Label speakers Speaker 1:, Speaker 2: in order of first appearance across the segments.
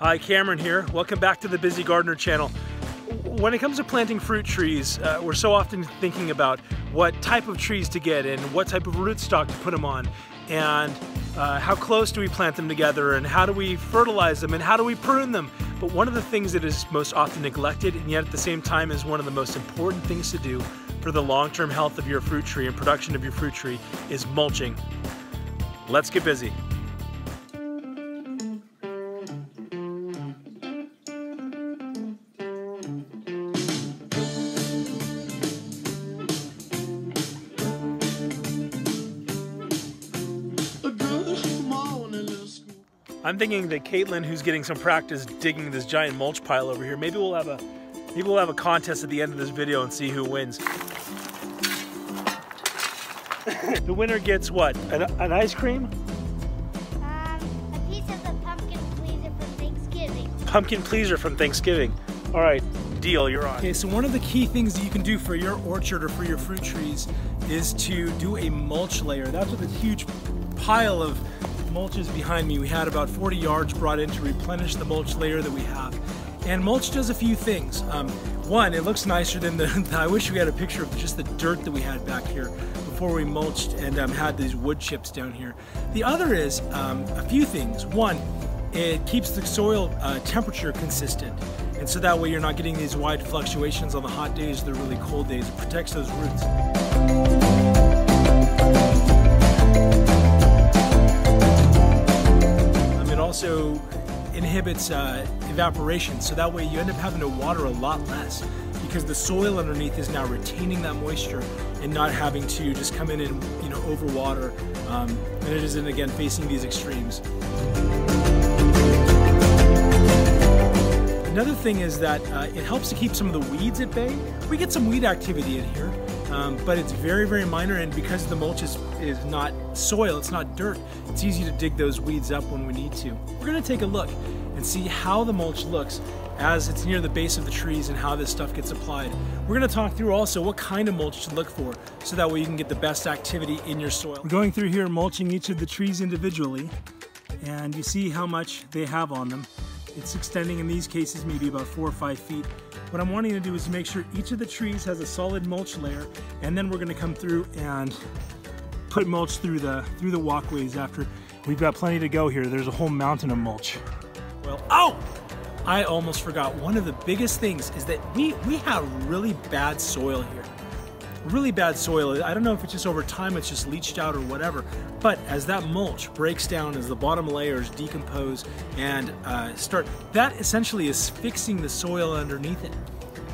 Speaker 1: Hi, Cameron here. Welcome back to the Busy Gardener channel. When it comes to planting fruit trees, we're so often thinking about what type of trees to get and what type of rootstock to put them on, and how close do we plant them together, and how do we fertilize them, and how do we prune them. But one of the things that is most often neglected, and yet at the same time is one of the most important things to do for the long-term health of your fruit tree and production of your fruit tree, is mulching. Let's get busy. I'm thinking that Caitlin, who's getting some practice digging this giant mulch pile over here, maybe we'll have a contest at the end of this video and see who wins. The winner gets what? An ice cream?
Speaker 2: A piece of the pumpkin pleaser from Thanksgiving.
Speaker 1: Pumpkin pleaser from Thanksgiving. All right, deal, you're on. Okay, so one of the key things that you can do for your orchard or for your fruit trees is to do a mulch layer. That's what this huge pile of mulch is behind me. We had about 40 yards brought in to replenish the mulch layer that we have. And mulch does a few things. One, it looks nicer than I wish we had a picture of just the dirt that we had back here before we mulched and had these wood chips down here. The other is a few things. One, it keeps the soil temperature consistent. And so that way you're not getting these wide fluctuations on the hot days, the really cold days. It protects those roots. It also inhibits evaporation, so that way you end up having to water a lot less because the soil underneath is now retaining that moisture and not having to just come in and overwater, and it isn't again facing these extremes. Another thing is that it helps to keep some of the weeds at bay. We get some weed activity in here, but it's very, very minor, and because the mulch is not soil, it's not dirt, it's easy to dig those weeds up when we need to. We're gonna take a look and see how the mulch looks as it's near the base of the trees and how this stuff gets applied. We're gonna talk through also what kind of mulch to look for so that way you can get the best activity in your soil. We're going through here mulching each of the trees individually, and you see how much they have on them. It's extending in these cases maybe about 4 or 5 feet. What I'm wanting to do is make sure each of the trees has a solid mulch layer, and then we're going to come through and put mulch through the walkways after. We've got plenty to go here. There's a whole mountain of mulch. Well, oh! I almost forgot. One of the biggest things is that we have really bad soil here. Really bad soil. I don't know if it's just over time it's just leached out or whatever, but as that mulch breaks down, as the bottom layers decompose and that essentially is fixing the soil underneath it.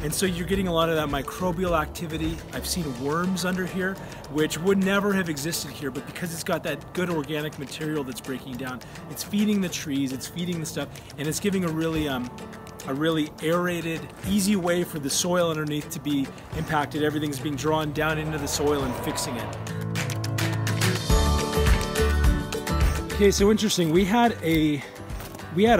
Speaker 1: And so you're getting a lot of that microbial activity. I've seen worms under here, which would never have existed here, but because it's got that good organic material that's breaking down, it's feeding the trees, it's feeding the stuff, and it's giving a really aerated, easy way for the soil underneath to be impacted. Everything's being drawn down into the soil and fixing it. Okay, so interesting. We had a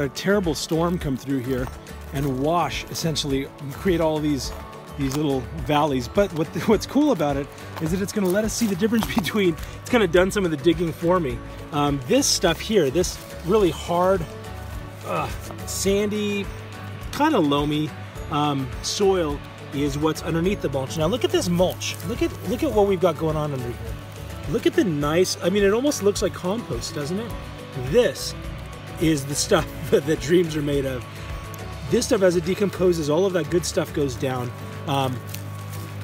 Speaker 1: terrible storm come through here and wash, essentially, and create all these little valleys. But what's cool about it is that it's going to let us see the difference between. It's kind of done some of the digging for me. This stuff here, this really hard, sandy, kind of loamy soil is what's underneath the mulch. Now look at this mulch. Look at what we've got going on under here. Look at the nice, I mean, it almost looks like compost, doesn't it? This is the stuff that dreams are made of. This stuff, as it decomposes, all of that good stuff goes down.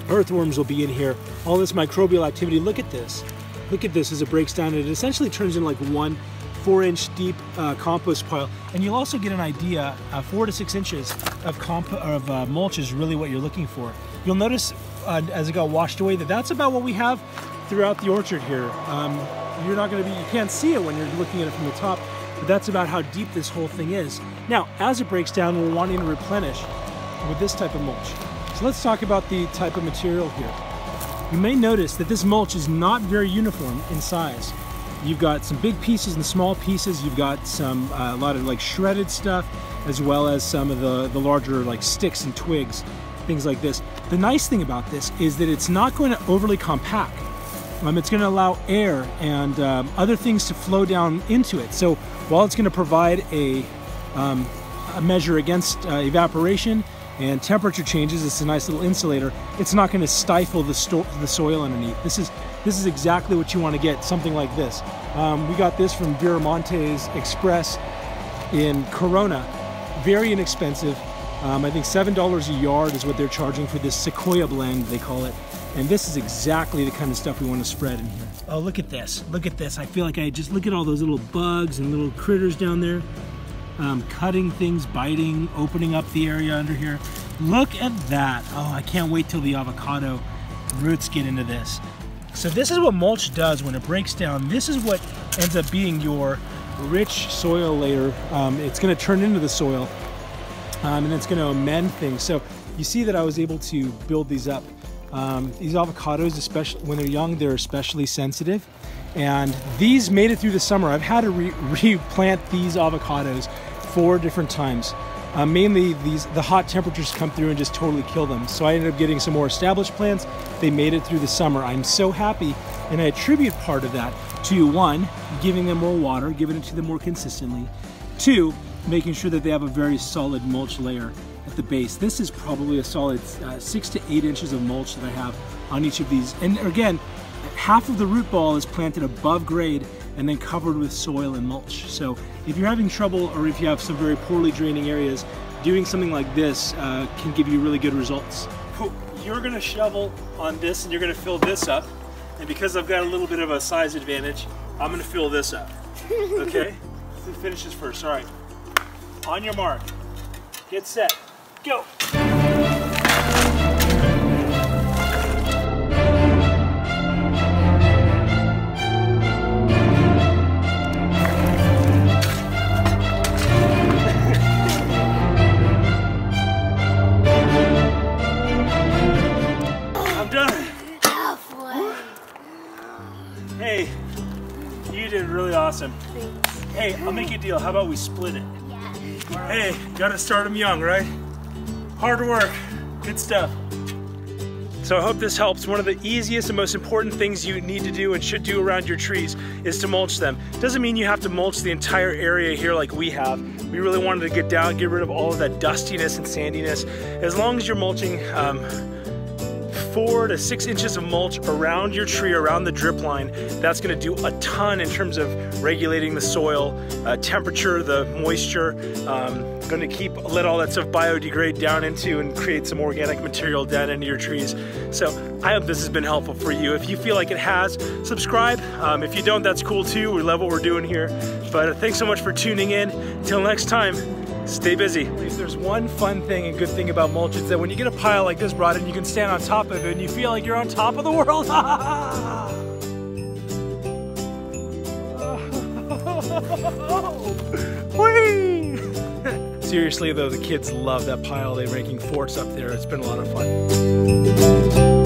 Speaker 1: Earthworms will be in here. All this microbial activity. Look at this. Look at this as it breaks down. It essentially turns into like one 4-inch deep compost pile, and you'll also get an idea. 4 to 6 inches of mulch is really what you're looking for. You'll notice as it got washed away that's about what we have throughout the orchard here. You can't see it when you're looking at it from the top, but that's about how deep this whole thing is. Now, as it breaks down, we're wanting to replenish with this type of mulch. So let's talk about the type of material here. You may notice that this mulch is not very uniform in size. You've got some big pieces and small pieces. You've got a lot of like shredded stuff, as well as some of the larger like sticks and twigs, things like this. The nice thing about this is that it's not going to overly compact. It's going to allow air and other things to flow down into it. So while it's going to provide a measure against evaporation and temperature changes. It's a nice little insulator. It's not going to stifle the soil underneath. This is exactly what you want to get, something like this. We got this from Viramonte's Express in Corona. Very inexpensive. I think $7 a yard is what they're charging for this Sequoia blend, they call it. And this is exactly the kind of stuff we want to spread in here. Oh, look at this. Look at this. I feel like I just look at all those little bugs and little critters down there. Cutting things, biting, opening up the area under here. Look at that. Oh, I can't wait till the avocado roots get into this. So this is what mulch does when it breaks down. This is what ends up being your rich soil layer. It's going to turn into the soil and it's going to amend things. So you see that I was able to build these up. These avocados, especially when they're young, they're especially sensitive. And these made it through the summer. I've had to replant these avocados 4 different times. Mainly the hot temperatures come through and just totally kill them. So I ended up getting some more established plants. They made it through the summer. I'm so happy, and I attribute part of that to 1, giving them more water, giving it to them more consistently. 2, making sure that they have a very solid mulch layer at the base. This is probably a solid 6 to 8 inches of mulch that I have on each of these. And again, half of the root ball is planted above grade and then covered with soil and mulch. So if you're having trouble, or if you have some very poorly draining areas, doing something like this can give you really good results. You're gonna shovel on this and you're gonna fill this up. And because I've got a little bit of a size advantage, I'm gonna fill this up, okay? Who finishes first? All right, on your mark, get set, go. Hey, you did really awesome.
Speaker 2: Thanks.
Speaker 1: Hey, I'll make you a deal. How about we split it?
Speaker 2: Yeah.
Speaker 1: Hey, gotta start them young, right? Hard work, good stuff. So I hope this helps. One of the easiest and most important things you need to do and should do around your trees is to mulch them. Doesn't mean you have to mulch the entire area here like we have. We really wanted to get down, get rid of all of that dustiness and sandiness. As long as you're mulching 4 to 6 inches of mulch around your tree, around the drip line, that's going to do a ton in terms of regulating the soil, temperature, the moisture, going to let all that stuff biodegrade down into and create some organic material down into your trees. So I hope this has been helpful for you. If you feel like it has, subscribe. If you don't, that's cool too. We love what we're doing here. But thanks so much for tuning in. Until next time, stay busy. If there's one fun thing and good thing about mulch, it's that when you get a pile like this brought in, you can stand on top of it and you feel like you're on top of the world. Whee! Seriously though, the kids love that pile. They're making forts up there. It's been a lot of fun.